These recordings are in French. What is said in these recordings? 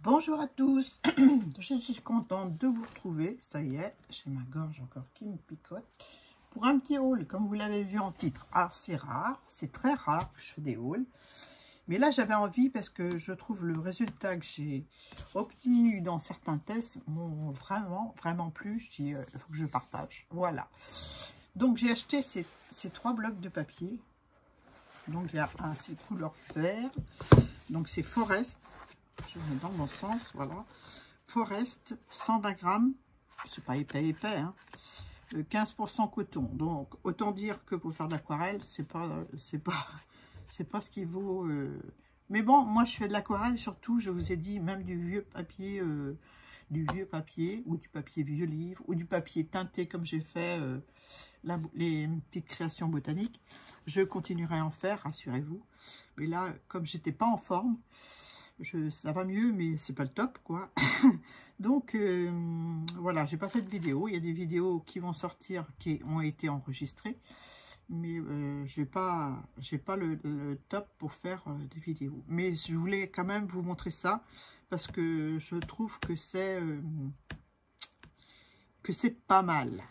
Bonjour à tous, je suis contente de vous retrouver, ça y est, j'ai ma gorge encore qui me picote, pour un petit haul, comme vous l'avez vu en titre. Alors c'est rare, c'est très rare que je fais des hauls, mais là j'avais envie parce que je trouve le résultat que j'ai obtenu dans certains tests m'ont vraiment plu, je dis il faut que je partage, voilà. Donc j'ai acheté ces 3 blocs de papier, donc il y a un, c'est couleur vert, donc c'est Forest. Je mets dans mon sens, voilà. Forest, 120 grammes, c'est pas épais, hein. 15% coton. Donc, autant dire que pour faire de l'aquarelle, c'est pas ce qui vaut. Mais bon, moi, je fais de l'aquarelle, surtout, je vous ai dit, même du vieux papier ou du papier vieux livre, ou du papier teinté, comme j'ai fait les petites créations botaniques. Je continuerai à en faire, rassurez-vous. Mais là, comme j'étais pas en forme, ça va mieux, mais c'est pas le top, quoi. Donc, voilà, j'ai pas fait de vidéo. Il y a des vidéos qui vont sortir, qui ont été enregistrées, mais j'ai pas le top pour faire des vidéos. Mais je voulais quand même vous montrer ça, parce que je trouve que c'est pas mal.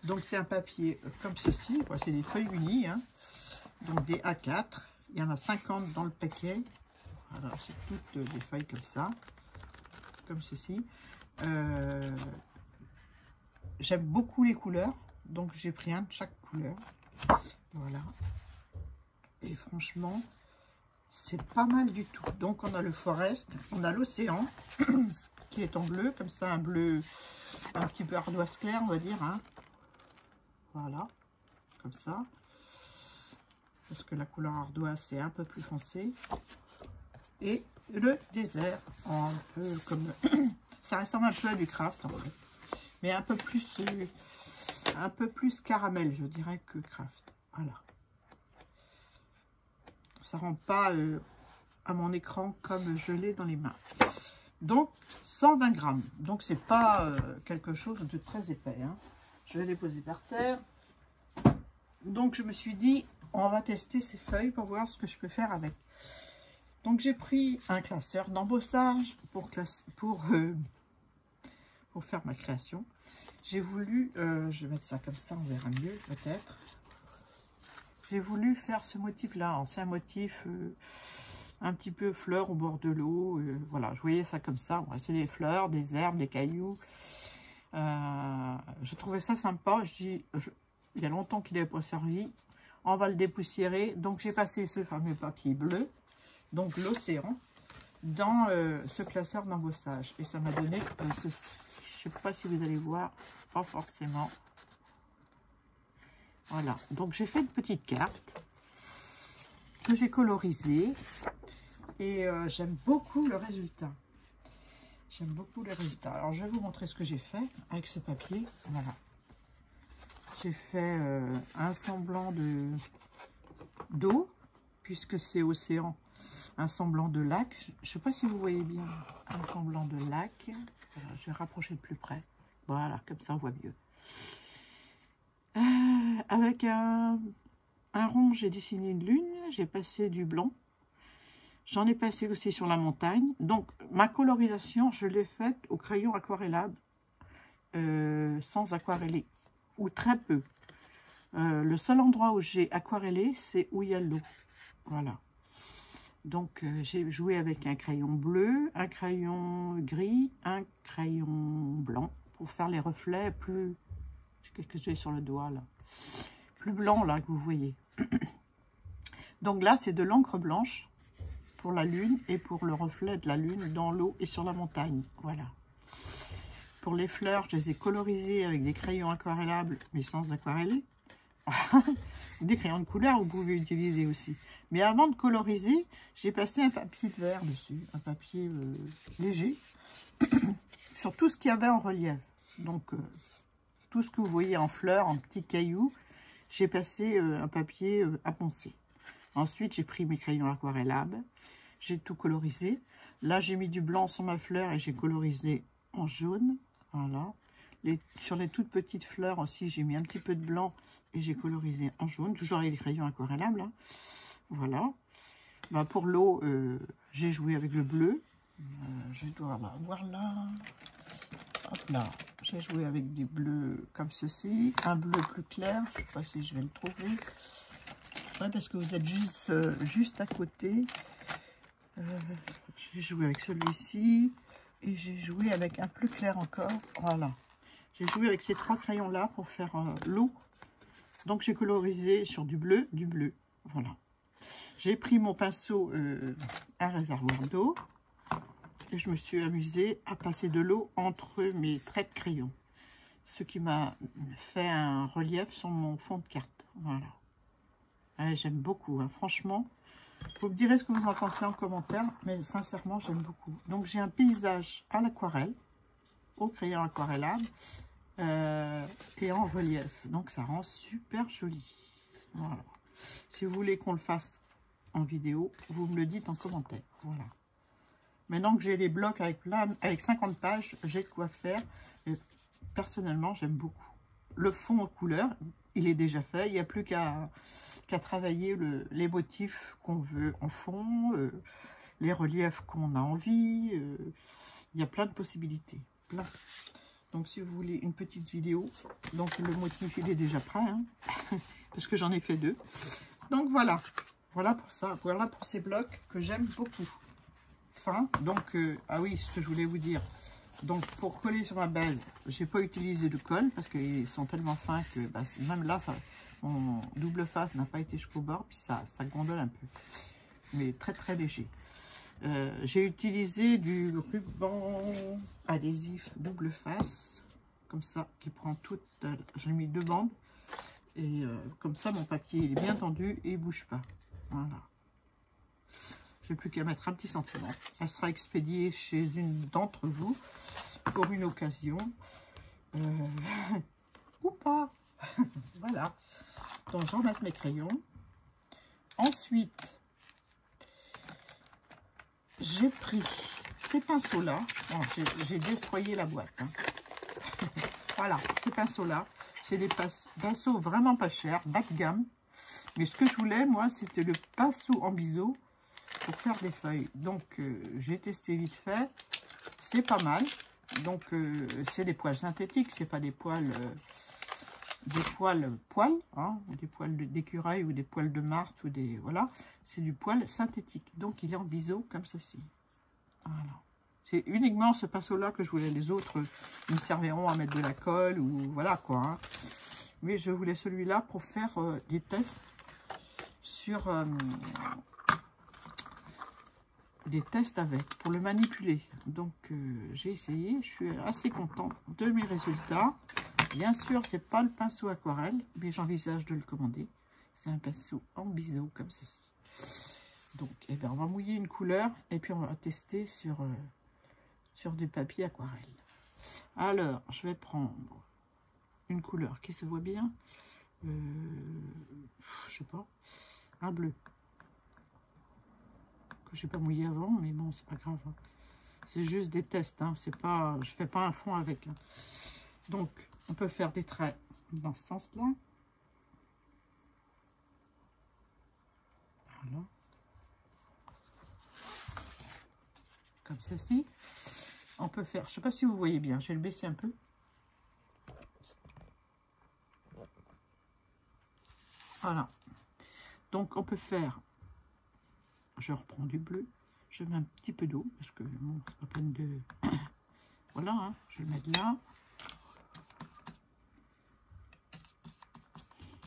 Donc, c'est un papier comme ceci. C'est des feuilles unies, hein. Donc, des A4. Il y en a 50 dans le paquet. Alors, c'est toutes des feuilles comme ça, comme ceci. J'aime beaucoup les couleurs, donc j'ai pris un de chaque couleur. Voilà. Et franchement, c'est pas mal du tout. Donc, on a le Forest, on a l'océan, qui est en bleu, comme ça, un bleu un petit peu ardoise claire, on va dire. Hein. Voilà, comme ça. Parce que la couleur ardoise, c'est un peu plus foncé. Et le désert, un peu comme ça ressemble un peu à du craft en fait, mais un peu plus caramel, je dirais, que craft. Voilà, ça rend pas à mon écran comme je l'ai dans les mains. Donc 120 grammes, donc c'est pas quelque chose de très épais, hein. Je vais les poser par terre. Donc je me suis dit, on va tester ces feuilles pour voir ce que je peux faire avec. Donc, j'ai pris un classeur d'embossage pour faire ma création. J'ai voulu, je vais mettre ça comme ça, on verra mieux peut-être. J'ai voulu faire ce motif-là. C'est un motif un petit peu fleurs au bord de l'eau. Voilà, je voyais ça comme ça. C'est des fleurs, des herbes, des cailloux. Je trouvais ça sympa. Il y a longtemps qu'il n'avait pas servi. On va le dépoussiérer. Donc, j'ai passé ce fameux papier bleu. Donc l'océan, dans ce classeur d'embossage. Et ça m'a donné ceci. Je ne sais pas si vous allez voir, pas forcément. Voilà, donc j'ai fait une petite carte que j'ai colorisée. Et j'aime beaucoup le résultat. J'aime beaucoup le résultat. Alors je vais vous montrer ce que j'ai fait avec ce papier. Voilà. J'ai fait un semblant d'eau, puisque c'est océan. Un semblant de lac, je ne sais pas si vous voyez bien, un semblant de lac. Voilà, je vais rapprocher de plus près. Voilà, comme ça on voit mieux. Avec un rond, j'ai dessiné une lune, j'ai passé du blanc. J'en ai passé aussi sur la montagne. Donc ma colorisation, je l'ai faite au crayon aquarellable, sans aquareller, ou très peu. Le seul endroit où j'ai aquarellé, c'est où il y a l'eau. Voilà. Donc, j'ai joué avec un crayon bleu, un crayon gris, un crayon blanc pour faire les reflets plus... Qu'est-ce que j'ai sur le doigt, là? Plus blanc, là, que vous voyez. Donc là, c'est de l'encre blanche pour la lune et pour le reflet de la lune dans l'eau et sur la montagne. Voilà. Pour les fleurs, je les ai colorisées avec des crayons aquarellables, mais sans aquareller. Des crayons de couleur, vous pouvez utiliser aussi. Mais avant de coloriser, j'ai passé un papier de verre dessus, un papier léger, sur tout ce qu'il y avait en relief. Donc, tout ce que vous voyez en fleurs, en petits cailloux, j'ai passé un papier à poncer. Ensuite, j'ai pris mes crayons aquarellables, j'ai tout colorisé. Là, j'ai mis du blanc sur ma fleur et j'ai colorisé en jaune. Voilà. Sur les toutes petites fleurs aussi, j'ai mis un petit peu de blanc et j'ai colorisé en jaune, toujours avec des crayons aquarellables. Hein. Voilà. Bah, pour l'eau, j'ai joué avec le bleu. je dois l'avoir là. Hop là, j'ai joué avec des bleus comme ceci. Un bleu plus clair, je ne sais pas si je vais le trouver. Ouais, parce que vous êtes juste à côté. J'ai joué avec celui-ci. Et j'ai joué avec un plus clair encore. Voilà. J'ai joué avec ces 3 crayons là pour faire l'eau. Donc j'ai colorisé sur du bleu. Voilà. J'ai pris mon pinceau, un réservoir d'eau. Et je me suis amusée à passer de l'eau entre mes traits de crayon. Ce qui m'a fait un relief sur mon fond de carte. Voilà. J'aime beaucoup, hein. Franchement. Vous me direz ce que vous en pensez en commentaire, mais sincèrement, j'aime beaucoup. Donc, j'ai un paysage à l'aquarelle, au crayon aquarellable, et en relief. Donc, ça rend super joli. Voilà. Si vous voulez qu'on le fasse en vidéo, vous me le dites en commentaire. Voilà. Maintenant que j'ai les blocs avec 50 pages, j'ai de quoi faire. Et personnellement, j'aime beaucoup. Le fond en couleur, il est déjà fait. Il n'y a plus qu'à travailler les motifs qu'on veut en fond, les reliefs qu'on a envie. Il y a plein de possibilités. Plein. Donc, si vous voulez une petite vidéo, donc le motif, il est déjà prêt, hein, parce que j'en ai fait 2. Donc, voilà. Voilà pour ça. Voilà pour ces blocs que j'aime beaucoup. Fin. Donc, ah oui, ce que je voulais vous dire. Donc, pour coller sur ma base, j'ai pas utilisé de colle parce qu'ils sont tellement fins que bah, même là, mon double face n'a pas été jusqu'au bord, puis ça gondole un peu. Mais très très léger. J'ai utilisé du ruban adhésif double face, comme ça, qui prend toute. J'ai mis 2 bandes, et comme ça, mon papier il est bien tendu et il bouge pas. Voilà. J'ai plus qu'à mettre un petit sentiment. Ça sera expédié chez une d'entre vous pour une occasion. Ou pas. Voilà. Donc, j'en ramasse mes crayons. Ensuite, j'ai pris ces pinceaux-là. Bon, j'ai destroyé la boîte. Hein. Voilà, ces pinceaux-là. C'est des pinceaux vraiment pas chers, bas de gamme. Mais ce que je voulais, moi, c'était le pinceau en biseau pour faire des feuilles. Donc, j'ai testé vite fait. C'est pas mal. Donc, c'est des poils synthétiques. C'est pas des poils... hein, ou des poils d'écureuil ou des poils de martre ou des... Voilà. C'est du poil synthétique. Donc, il est en biseau comme ceci. Voilà. C'est uniquement ce pinceau-là que je voulais. Les autres me serviront à mettre de la colle ou voilà quoi. Hein. Mais je voulais celui-là pour faire des tests sur... des tests avec, pour le manipuler. Donc, j'ai essayé. Je suis assez contente de mes résultats. Bien sûr, c'est pas le pinceau aquarelle, mais j'envisage de le commander. C'est un pinceau en biseau, comme ceci. Donc, eh bien, on va mouiller une couleur, et puis on va tester sur du papier aquarelle. Alors, je vais prendre une couleur qui se voit bien. Je sais pas, un bleu. Que j'ai pas mouillé avant, mais bon, c'est pas grave. Hein. C'est juste des tests, hein. C'est pas, je fais pas un fond avec. Hein. Donc, on peut faire des traits dans ce sens-là. Voilà. Comme ceci. On peut faire, je sais pas si vous voyez bien, je vais le baisser un peu. Voilà. Donc, on peut faire, je reprends du bleu, je mets un petit peu d'eau, parce que bon, c'est pas peine de... Voilà, hein, je vais le mettre là.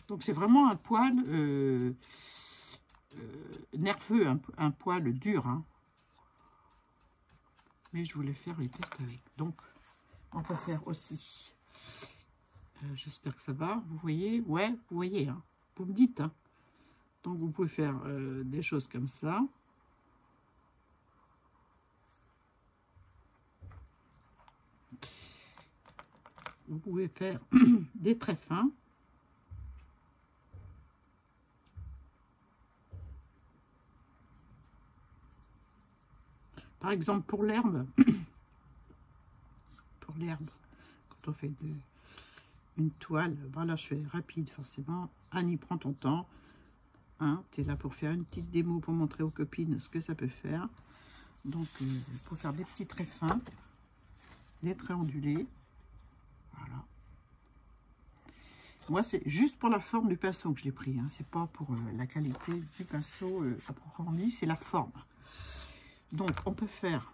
Donc, c'est vraiment un poil nerveux, un poil dur. Hein. Mais je voulais faire les tests avec. Donc, on peut faire aussi. J'espère que ça va. Vous voyez? Ouais, vous voyez. Hein. Vous me dites. Hein. Donc, vous pouvez faire des choses comme ça. Vous pouvez faire des traits fins. Par exemple, pour l'herbe, quand on fait une toile, voilà, je fais rapide forcément. Annie, prends ton temps. Hein, tu es là pour faire une petite démo pour montrer aux copines ce que ça peut faire. Donc, pour faire des petits traits fins, des traits ondulés. Voilà. Moi, c'est juste pour la forme du pinceau que je l'ai pris. Hein. C'est pas pour la qualité du pinceau à proprement dit, c'est la forme. Donc, on peut faire...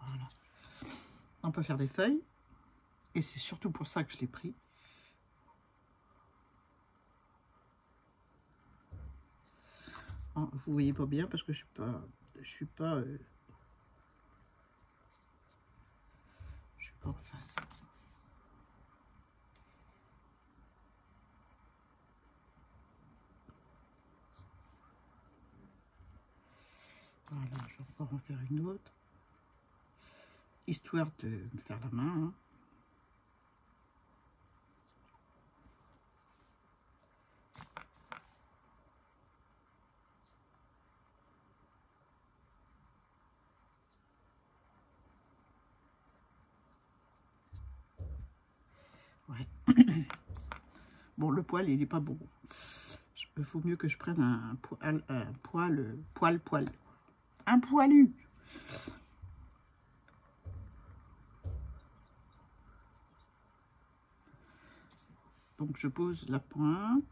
Voilà. On peut faire des feuilles. Et c'est surtout pour ça que je l'ai pris. Vous voyez pas bien parce que je suis pas en face. Voilà, je vais encore en faire une autre, histoire de me faire la main. Hein. Ouais. Bon, le poil, il n'est pas bon. Il faut mieux que je prenne un poil. Un poilu. Donc, je pose la pointe.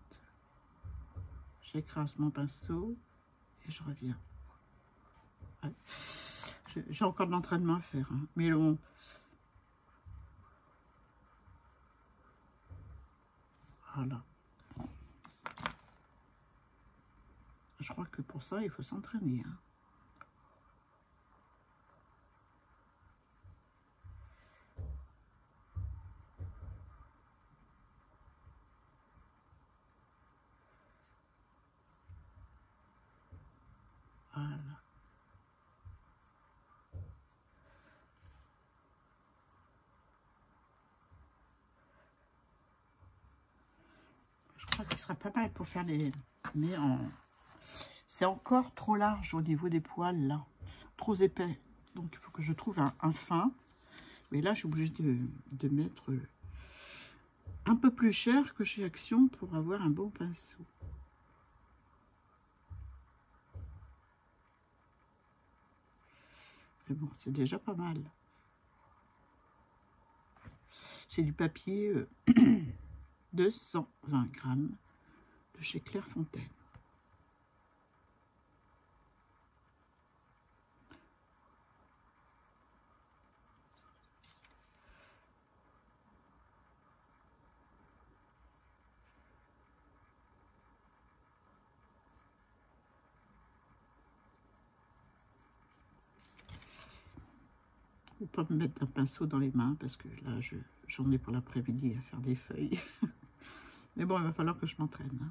J'écrase mon pinceau. Et je reviens. Ouais. J'ai encore de l'entraînement à faire. Hein. Mais bon... Voilà. Je crois que pour ça, il faut s'entraîner. Hein. Voilà. Je crois qu'il sera pas mal pour faire les... Mais en... C'est encore trop large au niveau des poils, là. Trop épais. Donc, il faut que je trouve un fin. Mais là, je suis obligée de mettre un peu plus cher que chez Action pour avoir un bon pinceau. Mais bon, c'est déjà pas mal. C'est du papier 220 grammes de chez Clairefontaine. Faut pas me mettre un pinceau dans les mains parce que là, j'en ai pour l'après-midi à faire des feuilles. Mais bon, il va falloir que je m'entraîne. Hein.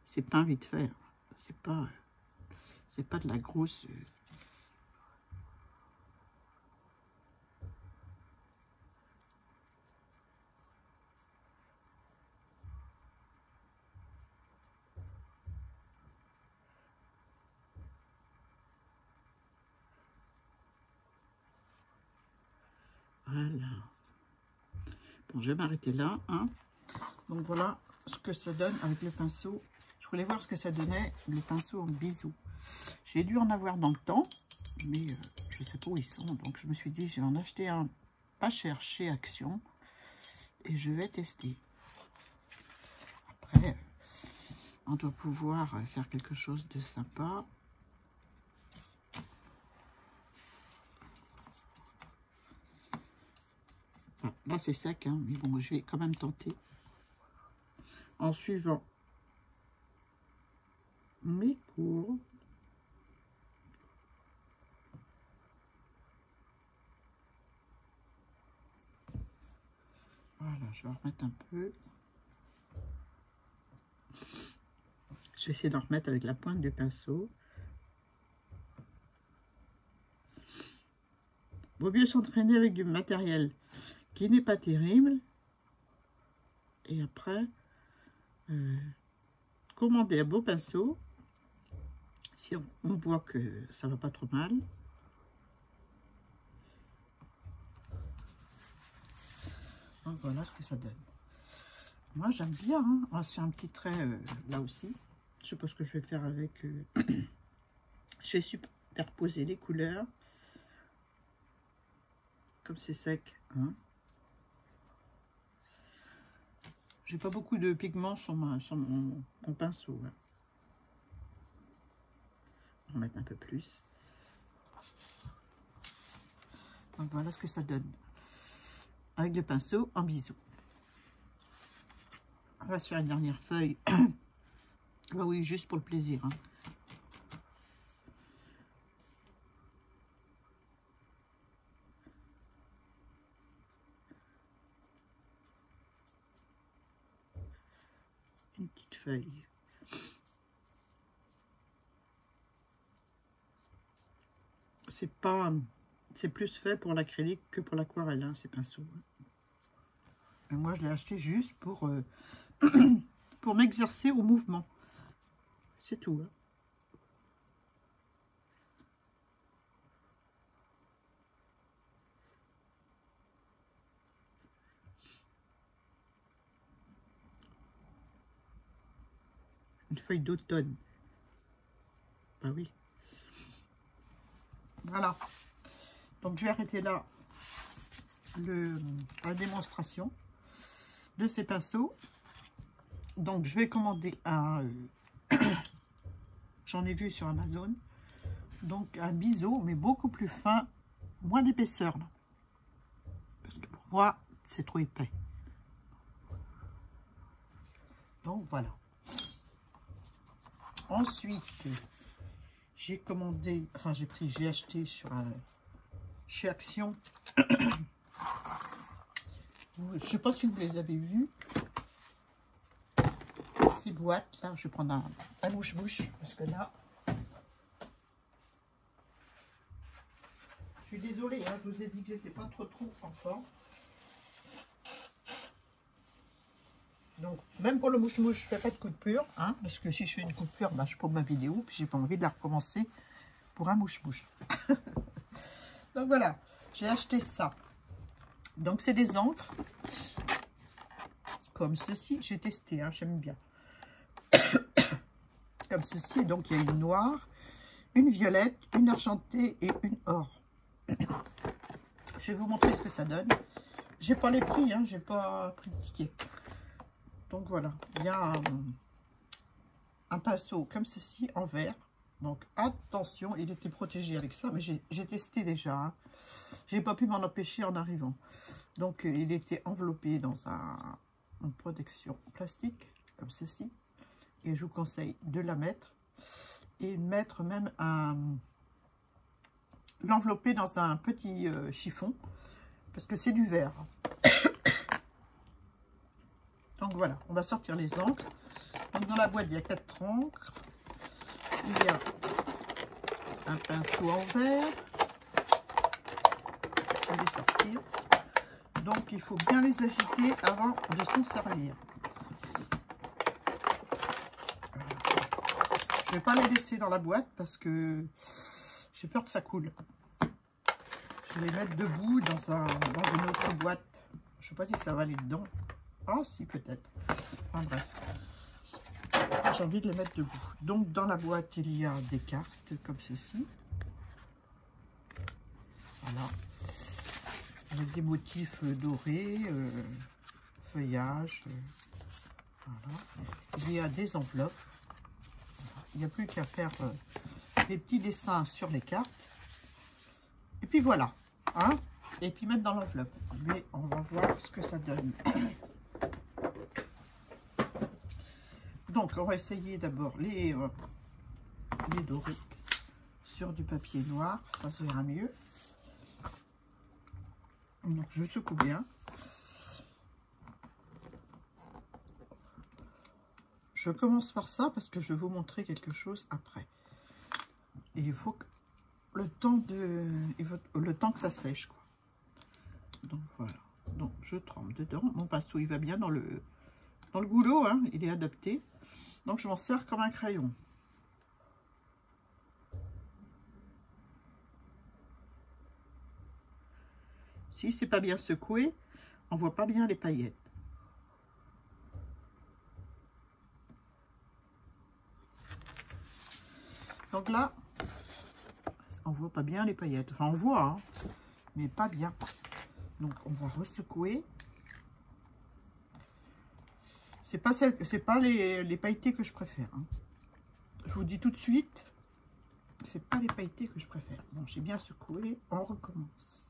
C'est pas vite faire. C'est pas de la grosse... Voilà. Bon, je vais m'arrêter là. Hein. Donc voilà ce que ça donne avec le pinceau. Je voulais voir ce que ça donnait, le pinceau en bisou. J'ai dû en avoir dans le temps, mais je ne sais pas où ils sont. Donc je me suis dit, je vais en acheter un pas cher chez Action. Et je vais tester. Après, on doit pouvoir faire quelque chose de sympa. Ah, là, c'est sec, hein, mais bon, je vais quand même tenter. En suivant mes courbes. Voilà, je vais en remettre un peu. Je vais essayer d'en remettre avec la pointe du pinceau. Vaut mieux s'entraîner avec du matériel qui n'est pas terrible. Et après, commander un beau pinceau. Si on voit que ça va pas trop mal. Donc voilà ce que ça donne. Moi j'aime bien, hein. On va se faire un petit trait là aussi. Je sais pas ce que je vais faire avec. Je vais superposer les couleurs. Comme c'est sec. Hein. J'ai pas beaucoup de pigments sur mon pinceau. Hein. On va mettre un peu plus. Donc voilà ce que ça donne. Avec le pinceau en bisou. On va se faire une dernière feuille. Bah oui, juste pour le plaisir. Hein. Une petite feuille. C'est plus fait pour l'acrylique que pour l'aquarelle, hein, ces pinceaux. Et moi, je l'ai acheté juste pour pour m'exercer au mouvement. C'est tout. Hein. Une feuille d'automne. Bah oui. Voilà. Donc je vais arrêter là la démonstration de ces pinceaux. Donc je vais commander un j'en ai vu sur Amazon. Donc un biseau, mais beaucoup plus fin, moins d'épaisseur. Parce que pour moi, c'est trop épais. Donc voilà. Ensuite, j'ai commandé, enfin j'ai acheté chez Action. Je sais pas si vous les avez vus. Ces boîtes là, je vais prendre un mouche-mouche parce que là, je suis désolée, hein, je vous ai dit que j'étais pas trop en forme. Donc, même pour le mouche-mouche, je fais pas de coupure, hein, parce que si je fais une coupure, bah, je paume ma vidéo, puis j'ai pas envie de la recommencer pour un mouche-mouche. Donc voilà, j'ai acheté ça. Donc c'est des encres, comme ceci, j'ai testé, hein, j'aime bien. Comme ceci, donc il y a une noire, une violette, une argentée et une or. Je vais vous montrer ce que ça donne. J'ai pas les prix, hein, j'ai pas pris de ticket. Donc voilà, il y a un pinceau comme ceci en verre. Donc attention, il était protégé avec ça, mais j'ai testé déjà. Hein. J'ai pas pu m'en empêcher en arrivant. Donc il était enveloppé dans une protection plastique comme ceci. Et je vous conseille de la mettre et mettre même l'envelopper dans un petit chiffon parce que c'est du verre. Donc voilà, on va sortir les encres. Donc dans la boîte, il y a 4 encres. Il y a un pinceau en verre. On va les sortir. Donc il faut bien les agiter avant de s'en servir. Je ne vais pas les laisser dans la boîte parce que j'ai peur que ça coule. Je vais les mettre debout dans une autre boîte. Je ne sais pas si ça va aller dedans. Ah si, peut-être. Enfin bref. J'ai envie de les mettre debout. Donc dans la boîte, il y a des cartes comme ceci. Voilà. Avec des motifs dorés, feuillage. Voilà. Il y a des enveloppes. Il n'y a plus qu'à faire des petits dessins sur les cartes. Et puis voilà. Hein, et puis mettre dans l'enveloppe. Mais on va voir ce que ça donne. Donc, on va essayer d'abord les dorer sur du papier noir. Ça se verra mieux. Donc, je secoue bien. Je commence par ça parce que je vais vous montrer quelque chose après. Et il faut que le temps que ça sèche, quoi. Donc voilà. Donc je trempe dedans. Mon pinceau il va bien dans le goulot, hein, il est adapté. Donc je m'en sers comme un crayon. Si c'est pas bien secoué, on voit pas bien les paillettes. Donc là, on voit pas bien les paillettes. Enfin, on voit, hein, mais pas bien. Donc, on va ressecouer. C'est pas les pailletés que je préfère. Hein. Je vous dis tout de suite, c'est pas les pailletés que je préfère. Bon, j'ai bien secoué, on recommence.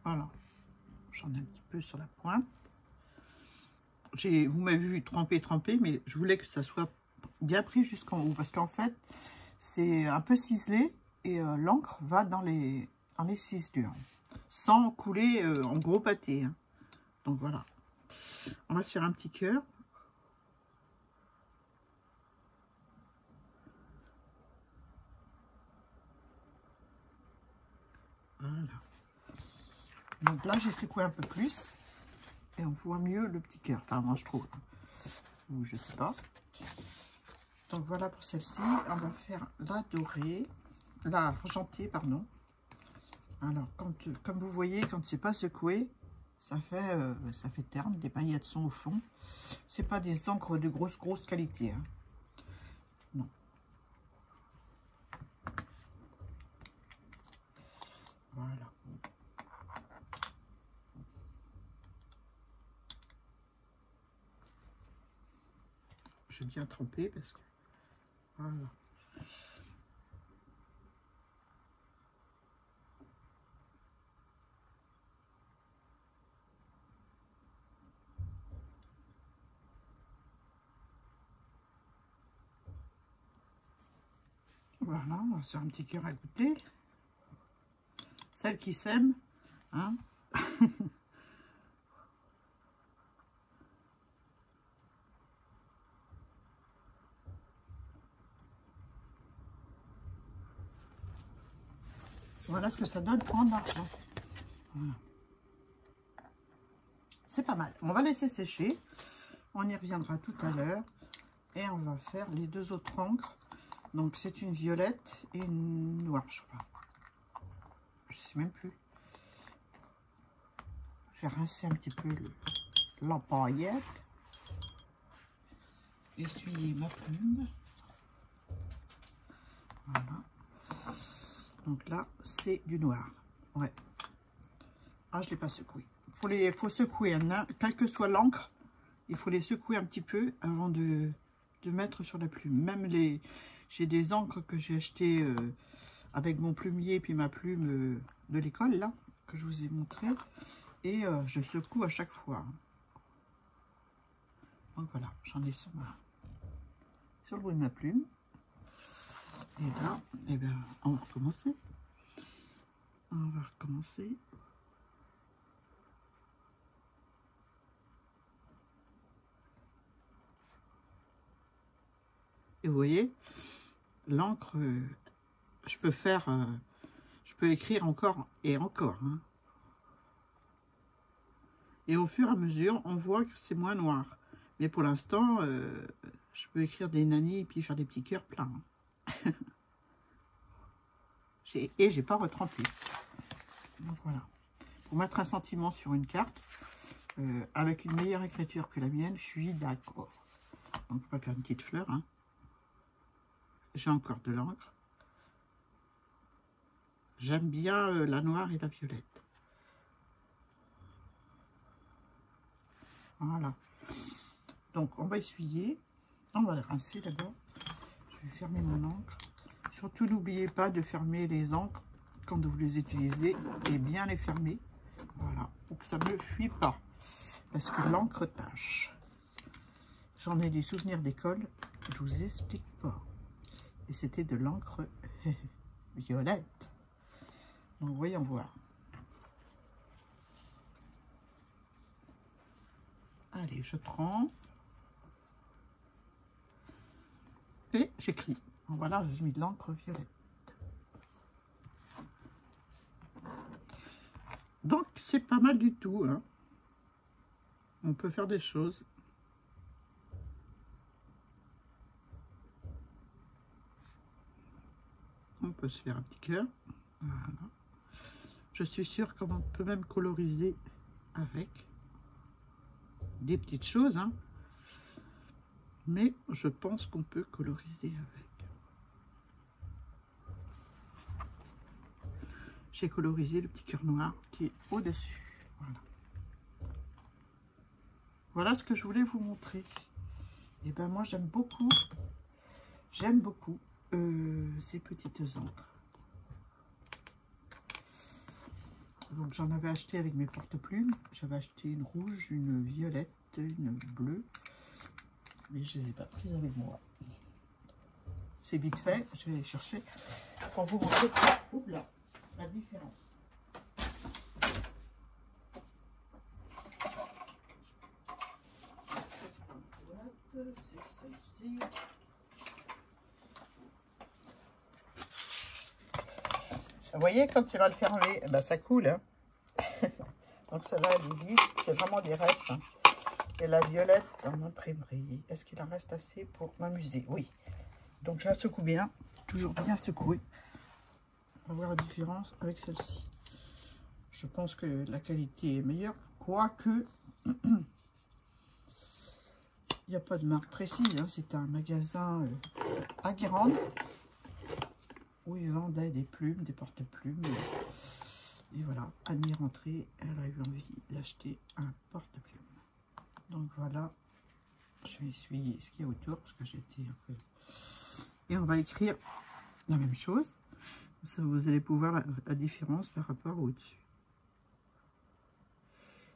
Voilà, j'en ai un petit peu sur la pointe. Vous m'avez vu tremper, mais je voulais que ça soit bien pris jusqu'en haut. Parce qu'en fait, c'est un peu ciselé et l'encre va dans les ciselures. Sans couler en gros pâté. Hein. Donc voilà. On va se faire un petit cœur. Voilà. Donc là, j'ai secoué un peu plus. Et on voit mieux le petit cœur. Enfin, moi, je trouve. Ou je sais pas. Donc voilà pour celle-ci. On va faire la dorée. La argentée, pardon. Alors, comme vous voyez, quand c'est pas secoué, ça fait terne. Des paillettes sont au fond. C'est pas des encres de grosse qualité. Hein. Non. Voilà. Je vais bien tremper parce que... Voilà. Voilà, on va faire un petit cœur à goûter. Celle qui s'aime, hein. Voilà ce que ça donne en argent. Voilà. C'est pas mal. On va laisser sécher. On y reviendra tout à l'heure. Et on va faire les deux autres encres. Donc c'est une violette et une noire, je crois. Je sais même plus. Je vais rincer un petit peu la paillette. Essuyer ma plume. Voilà. Donc là, c'est du noir. Ouais. Ah, je ne l'ai pas secoué. Il faut secouer, hein, quelle que soit l'encre, il faut les secouer un petit peu avant de mettre sur la plume. Même j'ai des encres que j'ai achetées avec mon plumier et puis ma plume de l'école, là, que je vous ai montré. Et je secoue à chaque fois. Donc voilà, j'en ai sur le bout de ma plume. Et là, eh bien, on va recommencer. On va recommencer. Et vous voyez, l'encre, je peux écrire encore et encore. Hein. Et au fur et à mesure, on voit que c'est moins noir. Mais pour l'instant, je peux écrire des nannies et puis faire des petits cœurs pleins. Et j'ai pas retrempé. Donc voilà. Pour mettre un sentiment sur une carte, avec une meilleure écriture que la mienne, je suis d'accord. Donc on va faire une petite fleur. Hein. J'ai encore de l'encre. J'aime bien la noire et la violette. Voilà. Donc on va essuyer. On va les rincer d'abord. Je vais fermer mon encre. Surtout n'oubliez pas de fermer les encres quand vous les utilisez et bien les fermer. Voilà. Pour que ça ne fuit pas. Parce que l'encre tâche. J'en ai des souvenirs d'école. Je vous explique pas. Et c'était de l'encre violette. Donc voyons voir. Allez, je trempe. Et j'écris. Voilà, j'ai mis de l'encre violette. Donc, c'est pas mal du tout. Hein. On peut faire des choses. On peut se faire un petit cœur. Voilà. Je suis sûre qu'on peut même coloriser avec des petites choses, hein. Mais je pense qu'on peut coloriser avec. J'ai colorisé le petit cœur noir qui est au-dessus. Voilà. Voilà ce que je voulais vous montrer. Et ben moi j'aime beaucoup ces petites encres. Donc j'en avais acheté avec mes porte-plumes. J'avais acheté une rouge, une violette, une bleue. Mais je ne les ai pas prises avec moi. C'est vite fait. Je vais les chercher pour vous montrer la différence. C'est celle-ci. Vous voyez, quand il va le fermer, ben, ça coule. Hein. Donc celle-là, elle est vide. C'est vraiment des restes. Hein. Et la violette en imprimerie. Est-ce qu'il en reste assez pour m'amuser? Oui. Donc je la secoue bien. Toujours bien secouée. On va voir la différence avec celle-ci. Je pense que la qualité est meilleure. Quoique, il n'y a pas de marque précise. Hein. C'est un magasin à Guérande où ils vendaient des plumes, des porte-plumes. Et voilà, Annie est rentrée, elle a eu envie d'acheter un porte-plume. Donc voilà, je vais essuyer ce qu'il y a autour parce que j'étais un peu... Et on va écrire la même chose. Ça, vous allez pouvoir la différence par rapport au dessus.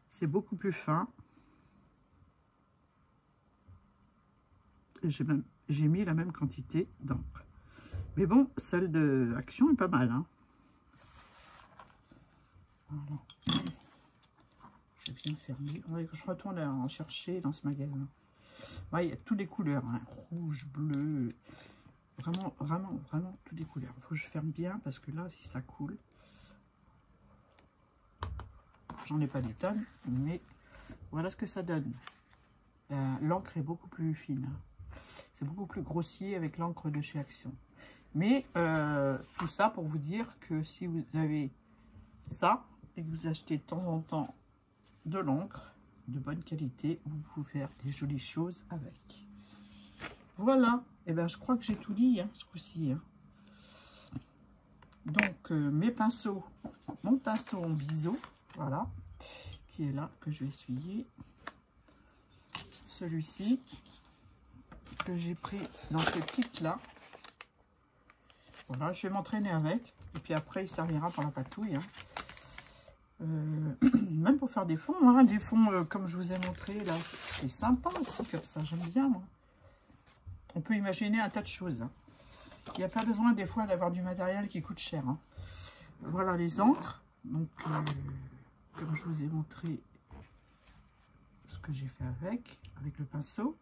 C'est beaucoup plus fin. J'ai mis la même quantité d'encre. Mais bon, celle de Action est pas mal. Hein. Voilà. Je viens fermer. Je retourne en chercher dans ce magasin. Ouais, il y a toutes les couleurs. Hein. Rouge, bleu. Vraiment, vraiment, vraiment toutes les couleurs. Il faut que je ferme bien parce que là, si ça coule, j'en ai pas des tonnes. Mais voilà ce que ça donne. L'encre est beaucoup plus fine. C'est beaucoup plus grossier avec l'encre de chez Action. Mais tout ça pour vous dire que si vous avez ça et que vous achetez de temps en temps de l'encre de bonne qualité, vous pouvez faire des jolies choses avec. Voilà, et ben je crois que j'ai tout dit hein, ce coup-ci. Hein. Donc mes pinceaux, mon pinceau en biseau, voilà, qui est là, que je vais essuyer. Celui-ci, que j'ai pris dans ce kit là. Voilà, je vais m'entraîner avec. Et puis après, il servira pour la patouille. Hein. Même pour faire des fonds. Hein, des fonds comme je vous ai montré là. C'est sympa aussi comme ça. J'aime bien moi. On peut imaginer un tas de choses. Hein. Il n'y a pas besoin des fois d'avoir du matériel qui coûte cher. Hein. Voilà les encres. Donc, comme je vous ai montré ce que j'ai fait avec le pinceau.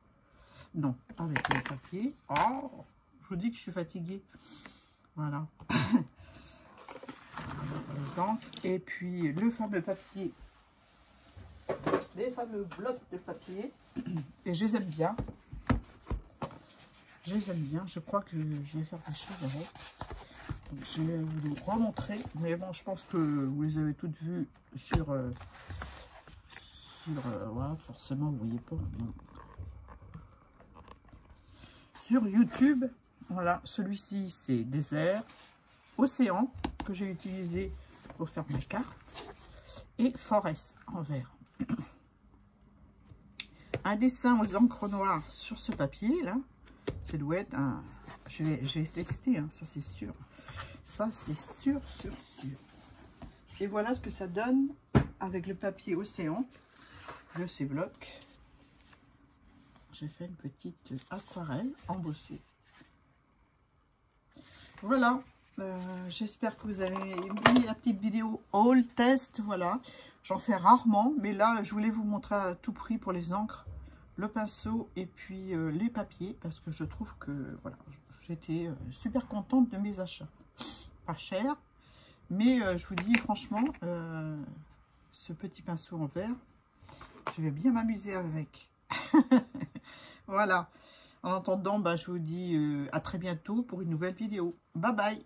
Non, avec le papier. Oh, je vous dis que je suis fatiguée. Voilà. Les encres. Et puis le fameux papier. Les fameux blocs de papier. Et je les aime bien. Je les aime bien. Je crois que je vais faire des choses avec. Donc, je vais vous les remontrer. Mais bon, je pense que vous les avez toutes vues sur... voilà, forcément, vous voyez pas. Non. Sur YouTube, voilà, celui-ci c'est désert, océan, que j'ai utilisé pour faire ma carte, et forest en vert. Un dessin aux encres noires sur ce papier là, ça doit être un... Je vais tester, hein, ça c'est sûr. Ça c'est sûr. Et voilà ce que ça donne avec le papier océan de ces blocs. J'ai fait une petite aquarelle embossée. Voilà, j'espère que vous avez aimé la petite vidéo haul test. Voilà, j'en fais rarement, mais là je voulais vous montrer à tout prix pour les encres, le pinceau et puis les papiers, parce que je trouve que voilà, j'étais super contente de mes achats. Pas cher, mais je vous dis franchement, ce petit pinceau en verre, je vais bien m'amuser avec. Voilà. En attendant, bah, je vous dis à très bientôt pour une nouvelle vidéo. Bye bye.